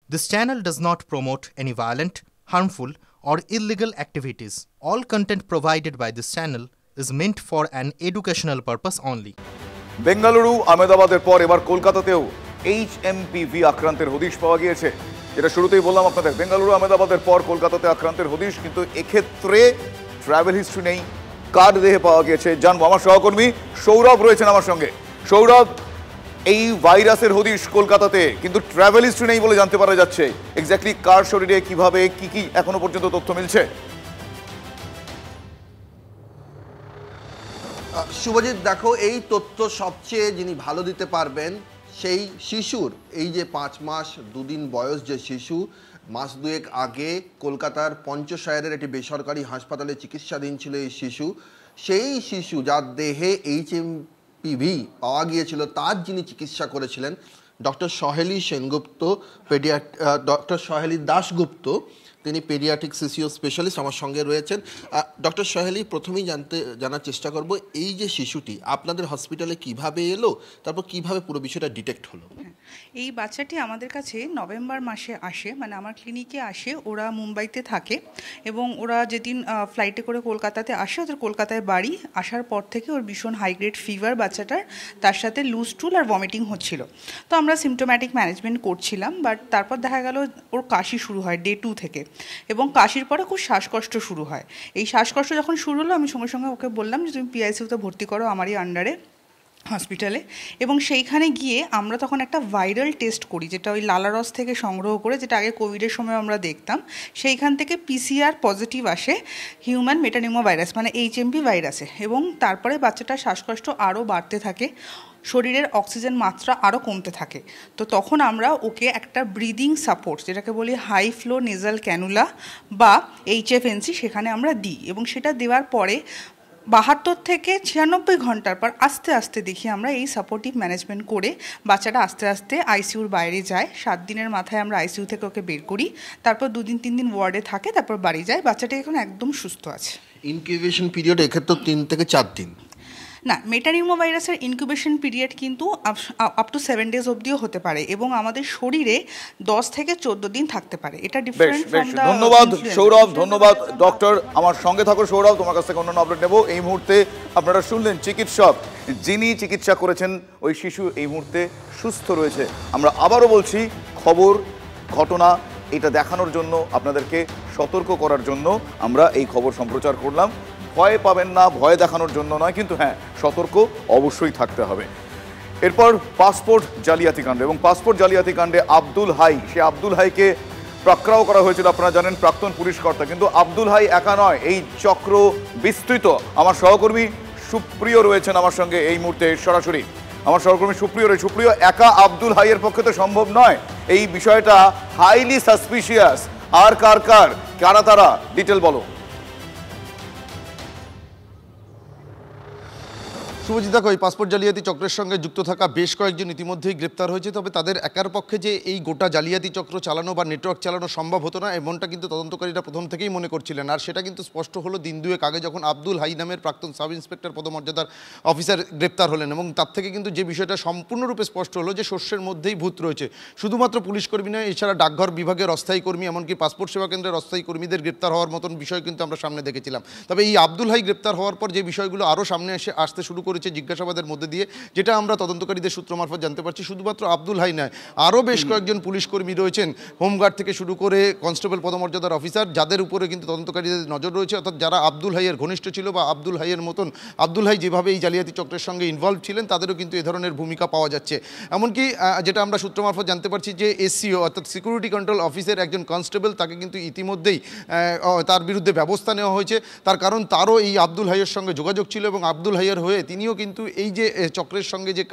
This channel does not promote any violent, harmful, or illegal activities. All content provided by this channel is meant for an educational purpose only. Bengaluru আহমেদাবাদের পর এবার কলকাতাতেও HMPV আক্রান্তের হদিশ পাওয়া গিয়েছে। যেটা শুরুতেই বললাম আপনাদের, বেঙ্গালুরু আহমেদাবাদের পর কলকাতাতে আক্রান্তের হদিশ, কিন্তু এক্ষেত্রে ট্রাভেল হিস্ট্রি নেই, কার্ড দেহে পাওয়া গিয়েছে। জানবো, আমার সহকর্মী সৌরভ রয়েছেন আমার সঙ্গে। সৌরভ, এই ভাইরাসের হদিশ কলকাতাতে, কিন্তু ট্রাভেল হিস্ট্রি নেই বলে জানতে পারা যাচ্ছে। এক্স্যাক্টলি কার শরীরে কিভাবে কি এখনো পর্যন্ত তথ্য মিলছে? শুভজিৎ, দেখো, এই তথ্য সবচেয়ে যিনি ভালো দিতে পারবেন সেই শিশুর, এই যে 5 মাস 2 দিন বয়স যে শিশু, মাস দুয়েক আগে কলকাতার পঞ্চশায়ারের একটি বেসরকারি হাসপাতালে চিকিৎসাধীন ছিল এই শিশু। সেই শিশু যার দেহে HMPV পাওয়া গিয়েছিল, তার যিনি চিকিৎসা করেছিলেন ডক্টর সহেলি সেনগুপ্ত, ডক্টর সহেলি দাশগুপ্ত, তিনি পেডিয়াট্রিক সিসিও স্পেশালিস্ট আমার সঙ্গে রয়েছেন। ডক্টর সহেলি, প্রথমেই জানার চেষ্টা করব, এই যে শিশুটি আপনাদের হসপিটালে কিভাবে এলো, তারপর কিভাবে পুরো বিষয়টা ডিটেক্ট হলো? এই বাচ্চাটি আমাদের কাছে নভেম্বর মাসে আসে, মানে আমার ক্লিনিকে আসে। ওরা মুম্বাইতে থাকে এবং ওরা যেদিন ফ্লাইটে করে কলকাতাতে আসে, ওদের কলকাতায় বাড়ি। আসার পর থেকে ওর ভীষণ হাইগ্রেড ফিভার বাচ্চাটার, তার সাথে লুজ টুল আর ভমিটিং হচ্ছিল। তো আমরা সিমটোম্যাটিক ম্যানেজমেন্ট করছিলাম, বাট তারপর দেখা গেল ওর কাশি শুরু হয় ডে 2 থেকে, এবং কাশির পরে খুব শ্বাসকষ্ট শুরু হয়। এই শ্বাসকষ্ট যখন শুরু হলো, আমি সঙ্গে সঙ্গে ওকে বললাম যে তুমি PICUতে ভর্তি করো আমারই আন্ডারে হসপিটালে। এবং সেইখানে গিয়ে আমরা তখন একটা ভাইরাল টেস্ট করি, যেটা ওই লালারস থেকে সংগ্রহ করে, যেটা আগে কোভিডের সময় আমরা দেখতাম। সেইখান থেকে PCR পজিটিভ আসে হিউম্যান মেটানিমো ভাইরাস, মানে HMP ভাইরাসে। এবং তারপরে বাচ্চাটার শ্বাসকষ্ট আরও বাড়তে থাকে, শরীরের অক্সিজেন মাত্রা আরও কমতে থাকে। তো তখন আমরা ওকে একটা ব্রিদিং সাপোর্ট, যেটাকে বলি হাই ফ্লো নেজাল ক্যানুলা বা HFNC, সেখানে আমরা দিই। এবং সেটা দেওয়ার পরে 72 থেকে 96 ঘন্টার পর আস্তে আস্তে দেখি আমরা এই সাপোর্টিভ ম্যানেজমেন্ট করে বাচ্চাটা আস্তে আস্তে ICUর বাইরে যায়। 7 দিনের মাথায় আমরা ICU থেকে ওকে বের করি, তারপর 2 দিন 3 দিন ওয়ার্ডে থাকে, তারপর বাড়ি যায়। বাচ্চাটা এখন একদম সুস্থ আছে। ইনকিউবেশন পিরিয়ড এক্ষেত্রে 3 থেকে 4 দিন না, মেটানিমো ভাইরাসের ইনকিউবেশন পিরিয়ড কিন্তু আপ টু 7 ডেজ অবধিও হতে পারে, এবং আমাদের শরীরে 10 থেকে 14 দিন থাকতে পারে। এটা ডিফারেন্ট ফ্রম দা। ধন্যবাদ সৌরভ, ধন্যবাদ ডক্টর। আমার সঙ্গে থাকো সৌরভ, তোমার কাছ থেকে অন্যান্য আপডেট নেব। এই মুহূর্তে আপনারা শুনলেন চিকিৎসক যিনি চিকিৎসা করেছেন ওই শিশু এই মুহূর্তে সুস্থ রয়েছে। আমরা আবারও বলছি, খবর, ঘটনা এটা দেখানোর জন্য, আপনাদেরকে সতর্ক করার জন্য আমরা এই খবর সম্প্রচার করলাম। ভয় পাবেন না, ভয় দেখানোর জন্য নয়, কিন্তু হ্যাঁ, সতর্ক অবশ্যই থাকতে হবে। এরপর পাসপোর্ট জালিয়াতি কাণ্ড, এবং পাসপোর্ট জালিয়াতি কাণ্ডে আব্দুল হাই, সে আব্দুল হাইকে পাকড়াও করা হয়েছিল, আপনারা জানেন, প্রাক্তন পুলিশ কর্তা। কিন্তু আব্দুল হাই একা নয়, এই চক্র বিস্তৃত। আমার সহকর্মী সুপ্রিয় রয়েছেন আমার সঙ্গে এই মুহূর্তে সরাসরি। আমার সহকর্মী সুপ্রিয় একা আব্দুল হাইয়ের পক্ষে তো সম্ভব নয়। এই বিষয়টা হাইলি সাসপিশিয়াস। আর কারা তারা, ডিটেল বলো। শুভজিৎ, দেখো, এই পাসপোর্ট জালিয়াতি চক্রের সঙ্গে যুক্ত থাকা বেশ কয়েকজন ইতিমধ্যেই গ্রেপ্তার হয়েছে। তবে তাদের একার পক্ষে যে এই গোটা জালিয়াতি চক্র চালানো বা নেটওয়ার্ক চালানো সম্ভব হতো না, এমনটা কিন্তু তদন্তকারীরা প্রথম থেকেই মনে করছিলেন। আর সেটা কিন্তু স্পষ্ট হলো দিন দুয়েক আগে, যখন আব্দুল হাই নামের প্রাক্তন সাব ইন্সপেক্টর পদমর্যাদার অফিসার গ্রেপ্তার হলেন। এবং তার থেকে কিন্তু যে বিষয়টা সম্পূর্ণরূপে স্পষ্ট হলো যে শস্যের মধ্যেই ভূত রয়েছে। শুধুমাত্র পুলিশ কর্মী নয়, এছাড়া ডাকঘর বিভাগের অস্থায়ী কর্মী, এমনকি পাসপোর্ট সেবা কেন্দ্রের অস্থায়ী কর্মীদের গ্রেপ্তার হওয়ার মতন বিষয় কিন্তু আমরা সামনে দেখেছিলাম। তবে এই আব্দুল হাই গ্রেপ্তার হওয়ার পর যে বিষয়গুলো আরও সামনে আসতে শুরু করেছে জিজ্ঞাসাবাদের মধ্যে দিয়ে, যেটা আমরা তদন্তকারীদের সূত্র মারফত জানতে পারছি, শুধুমাত্র আব্দুল হাই নয়, আরও বেশ কয়েকজন পুলিশ কর্মী রয়েছেন, হোমগার্ড থেকে শুরু করে কনস্টেবল পদমর্যাদার অফিসার, যাদের উপরে কিন্তু তদন্তকারীদের নজর রয়েছে। অর্থাৎ যারা আব্দুল হাইয়ের ঘনিষ্ঠ ছিল বা আব্দুল হাইয়ের মতন, আব্দুল হাই যেভাবে এই জালিয়াতি চক্রের সঙ্গে ইনভলভ ছিলেন, তাদেরও কিন্তু এ ধরনের ভূমিকা পাওয়া যাচ্ছে। এমনকি যেটা আমরা সূত্র মারফত জানতে পারছি যে SCO অর্থাৎ সিকিউরিটি কন্ট্রোল অফিসের একজন কনস্টেবল, তাকে কিন্তু ইতিমধ্যেই তার বিরুদ্ধে ব্যবস্থা নেওয়া হয়েছে। তার কারণ তারও এই আব্দুল হাইয়ের সঙ্গে যোগাযোগ ছিল, এবং আব্দুল হাইয়ের হয়ে তিনিও কিন্তু এই যে চক্রের সঙ্গে যে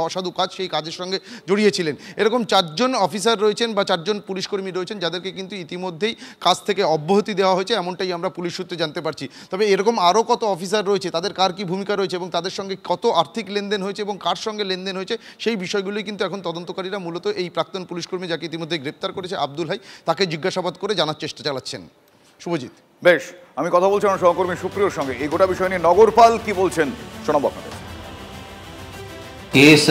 অসাধু কাজ, সেই কাজের সঙ্গে জড়িয়েছিলেন। এরকম 4 জন অফিসার রয়েছেন বা 4 জন পুলিশকর্মী রয়েছেন, যাদেরকে কিন্তু ইতিমধ্যেই কাজ থেকে অব্যাহতি দেওয়া হয়েছে, এমনটাই আমরা পুলিশ সূত্রে জানতে পারছি। তবে এরকম আরও কত অফিসার রয়েছে, তাদের কার কী ভূমিকা রয়েছে এবং তাদের সঙ্গে কত আর্থিক লেনদেন হয়েছে এবং কার সঙ্গে লেনদেন হয়েছে, সেই বিষয়গুলোই কিন্তু এখন তদন্তকারীরা মূলত এই প্রাক্তন পুলিশকর্মী, যাকে ইতিমধ্যে গ্রেপ্তার করেছে আব্দুল হাই, তাকে জিজ্ঞাসাবাদ করে জানার চেষ্টা চালাচ্ছেন। শুভজিৎ, বেশ, আমি কথা বলছি আমার সহকর্মী সুপ্রিয়র সঙ্গে। এই গোটা বিষয় নিয়ে নগরপাল কি বলছেন শোনাবো আপনাদের। কেস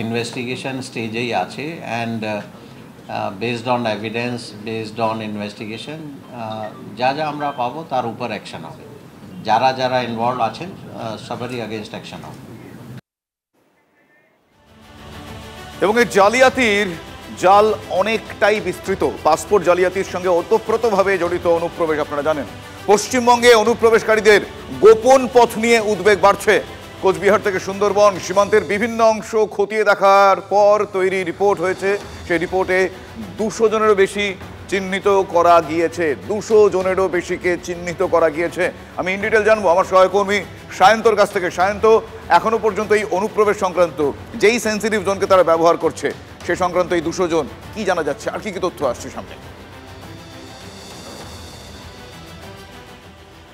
ইনভেস্টিগেশন স্টেজেই আছে, and based on evidence, based on investigation, যা যা আমরা পাবো তার উপর অ্যাকশন হবে। যারা যারা ইনভলভ আছেন সবারই অ্যাগেনস্ট অ্যাকশন হবে। এবং এই জালিয়াতির জাল অনেকটাই বিস্তৃত। পাসপোর্ট জালিয়াতির সঙ্গে ওতপ্রোতভাবে জড়িত অনুপ্রবেশ। আপনারা জানেন পশ্চিমবঙ্গে অনুপ্রবেশকারীদের গোপন পথ নিয়ে উদ্বেগ বাড়ছে। কোচবিহার থেকে সুন্দরবন সীমান্তের বিভিন্ন অংশ খতিয়ে দেখার পর তৈরি রিপোর্ট হয়েছে। সেই রিপোর্টে 200 জনেরও বেশি চিহ্নিত করা গিয়েছে। 200 জনেরও বেশিকে চিহ্নিত করা গিয়েছে। আমি ইন ডিটেল জানবো আমার সহকর্মী সায়ন্তর কাছ থেকে। সায়ন্ত, এখনো পর্যন্ত এই অনুপ্রবেশ সংক্রান্ত যেই সেন্সিটিভ জোনকে তারা ব্যবহার করছে সে সংক্রান্ত এই 200 জন কি জানা যাচ্ছে, আর কি কি তথ্য আসছে সামনে?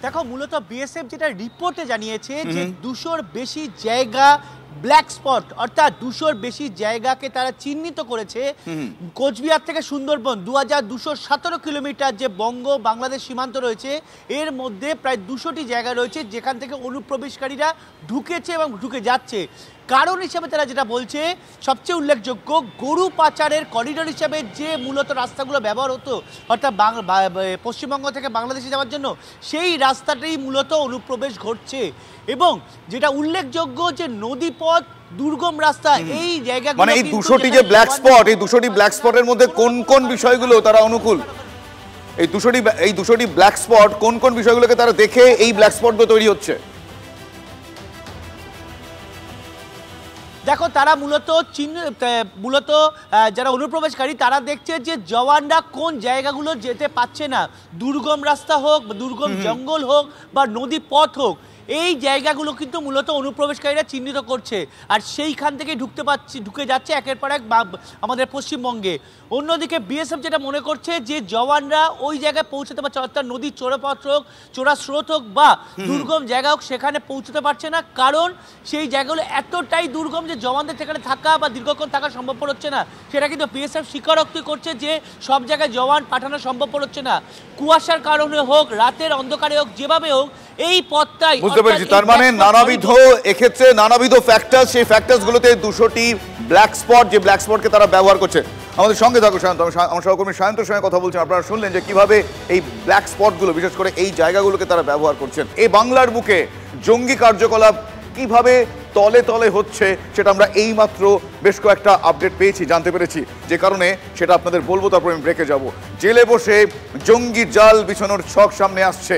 দেখো, মূলত বিএসএফ যেটা রিপোর্টে জানিয়েছে যে 200-র বেশি জায়গা ব্ল্যাক স্পট, অর্থাৎ 200-র বেশি জায়গাকে তারা চিহ্নিত করেছে। কোচবিহার থেকে সুন্দরবন 2217 কিলোমিটার যে বঙ্গ বাংলাদেশ সীমান্ত রয়েছে, এর মধ্যে প্রায় 200টি জায়গা রয়েছে যেখান থেকে অনুপ্রবেশকারীরা ঢুকেছে এবং ঢুকে যাচ্ছে। কারণ হিসেবে তারা যেটা বলছে, সবচেয়ে উল্লেখযোগ্য গরু পাচারের করিডোর হিসেবে যে মূলত রাস্তাগুলো ব্যবহার হতো, অর্থাৎ পশ্চিমবঙ্গ থেকে বাংলাদেশে যাওয়ার জন্য, সেই রাস্তাটাই মূলত অনুপ্রবেশ ঘটছে। এবং যেটা উল্লেখযোগ্য যে নদীপথ, দুর্গম রাস্তা, এই জায়গাগুলো মানে এই 200টি যে ব্ল্যাক স্পট, এই 200টি ব্ল্যাক স্পটের মধ্যে কোন কোন বিষয়গুলো তারা অনুকূল? এই 200টি ব্ল্যাক স্পট কোন কোন বিষয়গুলোকে তারা দেখে এই ব্ল্যাক স্পটগুলো তৈরি হচ্ছে? দেখো, তারা মূলত যারা অনুপ্রবেশকারী তারা দেখছে যে জওয়ানরা কোন জায়গাগুলো যেতে পারছে না, দুর্গম রাস্তা হোক, দুর্গম জঙ্গল হোক বা নদী পথ হোক, এই জায়গাগুলো কিন্তু মূলত অনুপ্রবেশকারীরা চিহ্নিত করছে। আর সেইখান থেকে ঢুকে যাচ্ছে একের পর এক আমাদের পশ্চিমবঙ্গে। অন্যদিকে বিএসএফ যেটা মনে করছে যে জওয়ানরা ওই জায়গায় পৌঁছতে পারছে, অর্থাৎ নদীর চোরাপথ হোক, চোরা স্রোত হোক বা দুর্গম জায়গা হোক, সেখানে পৌঁছতে পারছে না। কারণ সেই জায়গাগুলো এতটাই দুর্গম যে জওয়ানদের সেখানে থাকা বা দীর্ঘক্ষণ থাকা সম্ভবপর হচ্ছে না। সেটা কিন্তু বিএসএফ স্বীকারোক্তি করছে যে সব জায়গায় জওয়ান পাঠানো সম্ভবপর হচ্ছে না। কুয়াশার কারণে হোক, রাতের অন্ধকারে হোক, যেভাবে হোক, এই পথটাই বুঝতে পেরেছি। তার মানে নানাবিধ ফ্যাক্টর, সেই ফ্যাক্টরসগুলোতে 200টি ব্ল্যাক স্পট, যে ব্ল্যাক স্পটকে তারা ব্যবহার করছে। আমাদের সঙ্গে থাকো সায়ন্ত, আমার সহকর্মী সায়ন্তর সঙ্গে কথা বলছেন। আপনারা শুনলেন যে কিভাবে এই ব্ল্যাক স্পটগুলো, বিশেষ করে এই জায়গাগুলোকে তারা ব্যবহার করছেন। এই বাংলার বুকে জঙ্গি কার্যকলাপ কিভাবে তলে তলে হচ্ছে সেটা আমরা এইমাত্র বেশ কয়েকটা আপডেট পেয়েছি, জানতে পেরেছি, যে কারণে সেটা আপনাদের বলবো। তারপর আমি ব্রেকে যাব। জেলে বসে জঙ্গি জাল বিছানোর ছক সামনে আসছে,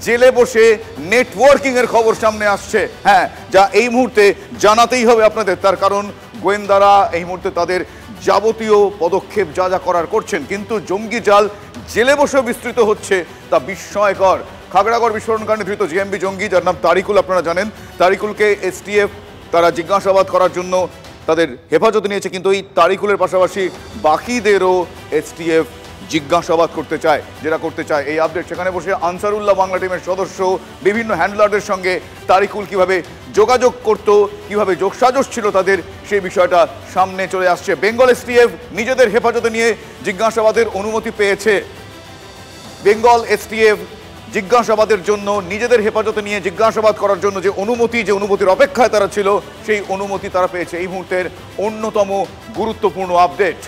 জেলে বসে নেটওয়ার্কিং এর খবর সামনে আসছে। হ্যাঁ, যা এই মুহূর্তে জানাতেই হবে আপনাদের, তার কারণ গোয়েন্দারা এই মুহূর্তে তাদের যাবতীয় পদক্ষেপ যা যা করার করছেন, কিন্তু জঙ্গি জাল জেলে বসেও বিস্তৃত হচ্ছে, তা বিস্ময়কর। খাগড়াগড় বিস্ফোরণকাণ্ডে ধৃত জেএমবি জঙ্গি, যার নাম তারিকুল, আপনারা জানেন। তারিকুলকে এসটিএফ তারা জিজ্ঞাসাবাদ করার জন্য তাদের হেফাজতে নিয়েছে, কিন্তু এই তারিকুলের পাশাপাশি বাকিদেরও এসটিএফ জিজ্ঞাসাবাদ করতে চায়। যেটা করতে চায় এই আপডেট, সেখানে বসে আনসারুল্লাহ বাংলা টিমের সদস্য বিভিন্ন হ্যান্ডলারদের সঙ্গে তারিকুল কিভাবে যোগাযোগ করত, কিভাবে যোগসাজশ ছিল তাদের, সেই বিষয়টা সামনে চলে আসছে। বেঙ্গল এসটিএফ নিজেদের হেফাজতে নিয়ে জিজ্ঞাসাবাদের অনুমতি পেয়েছে। বেঙ্গল এসটিএফ জিজ্ঞাসাবাদের জন্য নিজেদের হেফাজতে নিয়ে জিজ্ঞাসাবাদ করার জন্য যে অনুমতির অপেক্ষায় তারা ছিল, সেই অনুমতি তারা পেয়েছে। এই মুহূর্তের অন্যতম গুরুত্বপূর্ণ আপডেট।